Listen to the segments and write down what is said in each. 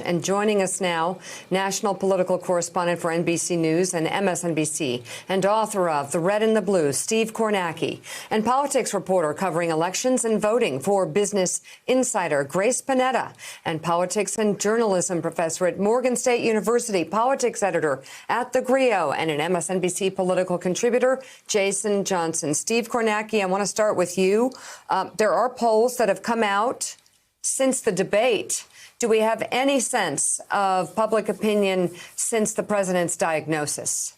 And joining us now, national political correspondent for NBC News and MSNBC, and author of The Red and the Blue, Steve Kornacki, and politics reporter covering elections and voting for Business Insider, Grace Panetta, and politics and journalism professor at Morgan State University, politics editor at The Grio, and an MSNBC political contributor, Jason Johnson. Steve Kornacki, I want to start with you. There are polls that have come out since the debate. Do we have any sense of public opinion since the president's diagnosis?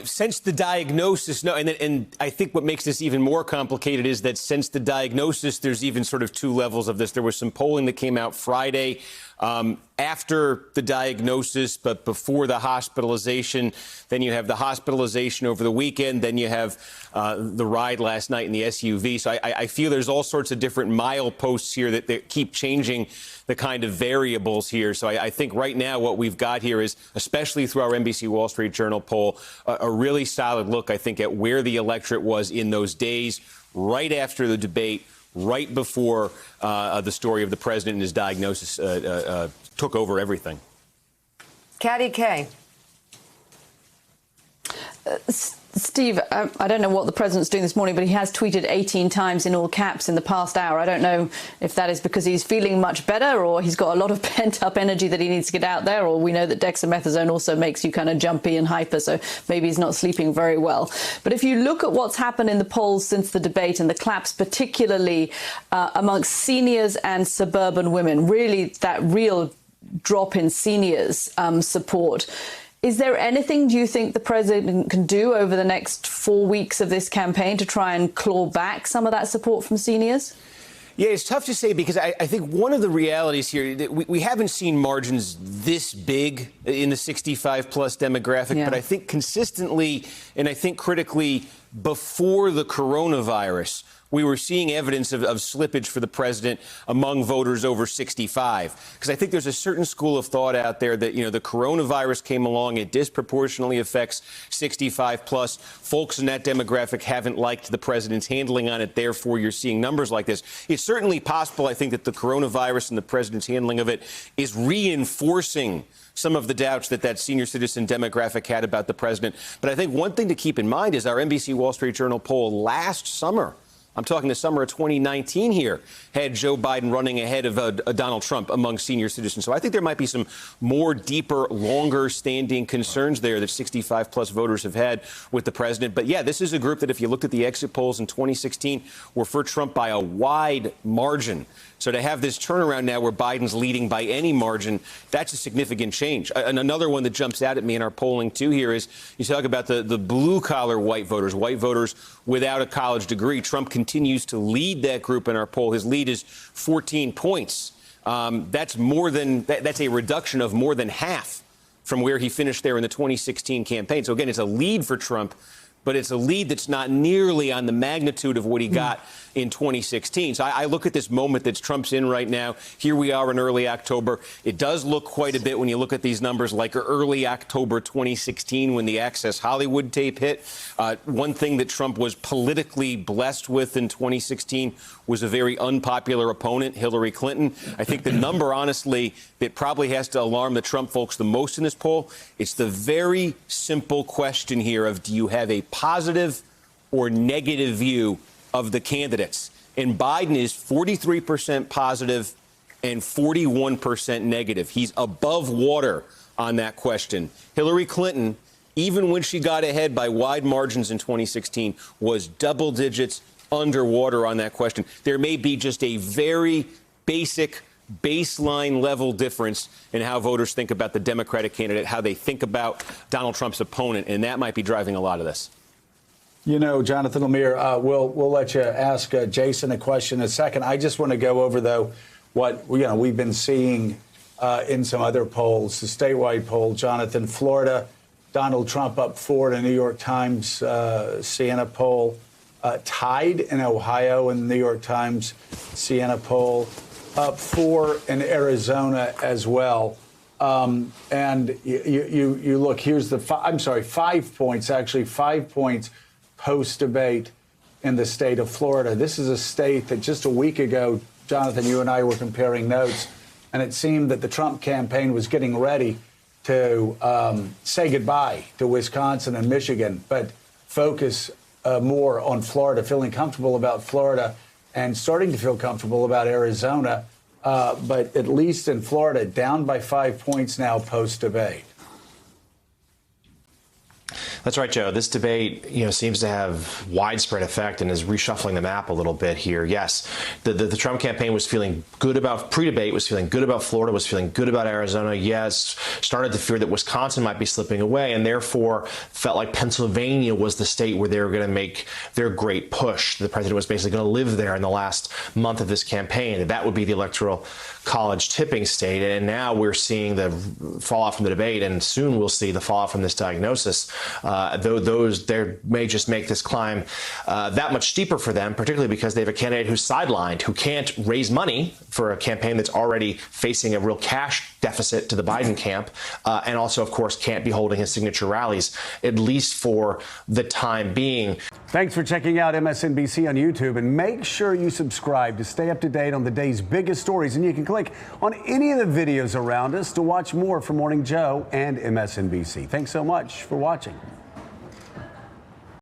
Since the diagnosis, no. And I think what makes this even more complicated is that since the diagnosis, there's even sort of two levels of this. There was some polling that came out Friday after the diagnosis, but before the hospitalization. Then you have the hospitalization over the weekend. Then you have the ride last night in the SUV. So I feel there's all sorts of different mileposts here that keep changing the kind of variables here. So I think right now what we've got here is, especially through our NBC Wall Street Journal poll, a really solid look, I think, at where the electorate was in those days right after the debate, right before the story of the president and his diagnosis took over everything. Caddy K. Steve, I don't know what the president's doing this morning, but he has tweeted 18 times in all caps in the past hour. I don't know if that is because he's feeling much better or he's got a lot of pent-up energy that he needs to get out there, or we know that dexamethasone also makes you kind of jumpy and hyper, so maybe he's not sleeping very well. But if you look at what's happened in the polls since the debate and the claps, particularly amongst seniors and suburban women, really that real drop in seniors' support. Is there anything, do you think, the president can do over the next 4 weeks of this campaign to try and claw back some of that support from seniors? Yeah, it's tough to say because I think one of the realities here, that we haven't seen margins this big in the 65-plus demographic, but I think consistently and I think critically before the coronavirus, we were seeing evidence of slippage for the president among voters over 65. Because I think there's a certain school of thought out there that, the coronavirus came along, it disproportionately affects 65 plus. Folks in that demographic haven't liked the president's handling on it. Therefore, you're seeing numbers like this. It's certainly possible, I think, that the coronavirus and the president's handling of it is reinforcing some of the doubts that senior citizen demographic had about the president. But I think one thing to keep in mind is our NBC Wall Street Journal poll last summer, I'm talking the summer of 2019 here, had Joe Biden running ahead of Donald Trump among senior citizens. So I think there might be some more deeper, longer standing concerns there that 65 plus voters have had with the president. But yeah, this is a group that if you looked at the exit polls in 2016 were for Trump by a wide margin. So to have this turnaround now where Biden's leading by any margin, that's a significant change. And another one that jumps out at me in our polling, too, here is you talk about the blue-collar white voters without a college degree. Trump continues to lead that group in our poll. His lead is 14 points. That's a reduction of more than half from where he finished there in the 2016 campaign. So, again, it's a lead for Trump, but it's a lead that's not nearly on the magnitude of what he got in 2016. So I look at this moment that Trump's in right now. Here we are in early October. It does look quite a bit when you look at these numbers like early October 2016 when the Access Hollywood tape hit. One thing that Trump was politically blessed with in 2016 was a very unpopular opponent, Hillary Clinton. I think the number, honestly, that probably has to alarm the Trump folks the most in this poll, it's the very simple question here of do you have a positive or negative view of the candidates? And Biden is 43% positive and 41% negative. He's above water on that question. Hillary Clinton, even when she got ahead by wide margins in 2016, was double digits underwater on that question. There may be just a very basic baseline level difference in how voters think about the Democratic candidate, how they think about Donald Trump's opponent, and that might be driving a lot of this. Jonathan Lemire, we'll let you ask Jason a question in a second. I just want to go over, though, what we've been seeing in some other polls, the statewide poll. Jonathan, Florida, Donald Trump up 4 in a New York Times Siena poll, tied in Ohio in the New York Times Siena poll, up 4 in Arizona as well. And you look, here's the 5 points, actually 5 points post-debate in the state of Florida. This is a state that just a week ago, Jonathan, you and I were comparing notes, and it seemed that the Trump campaign was getting ready to say goodbye to Wisconsin and Michigan, but focus more on Florida, feeling comfortable about Florida and starting to feel comfortable about Arizona. But at least in Florida, down by 5 points now post-debate. That's right, Joe. This debate, seems to have widespread effect and is reshuffling the map a little bit here. Yes, the Trump campaign was feeling good about pre-debate, was feeling good about Florida, was feeling good about Arizona. Yes, started to fear that Wisconsin might be slipping away, and therefore felt like Pennsylvania was the state where they were going to make their great push. The president was basically going to live there in the last month of this campaign. That would be the Electoral College tipping state. And now we're seeing the fallout from the debate, and soon we'll see the fallout from this diagnosis. Those may just make this climb that much steeper for them, particularly because they have a candidate who's sidelined, who can't raise money for a campaign that's already facing a real cash deficit to the Biden camp, and also, of course, can't be holding his signature rallies, at least for the time being. Thanks for checking out MSNBC on YouTube, and make sure you subscribe to stay up to date on the day's biggest stories. And you can click on any of the videos around us to watch more from Morning Joe and MSNBC. Thanks so much for watching.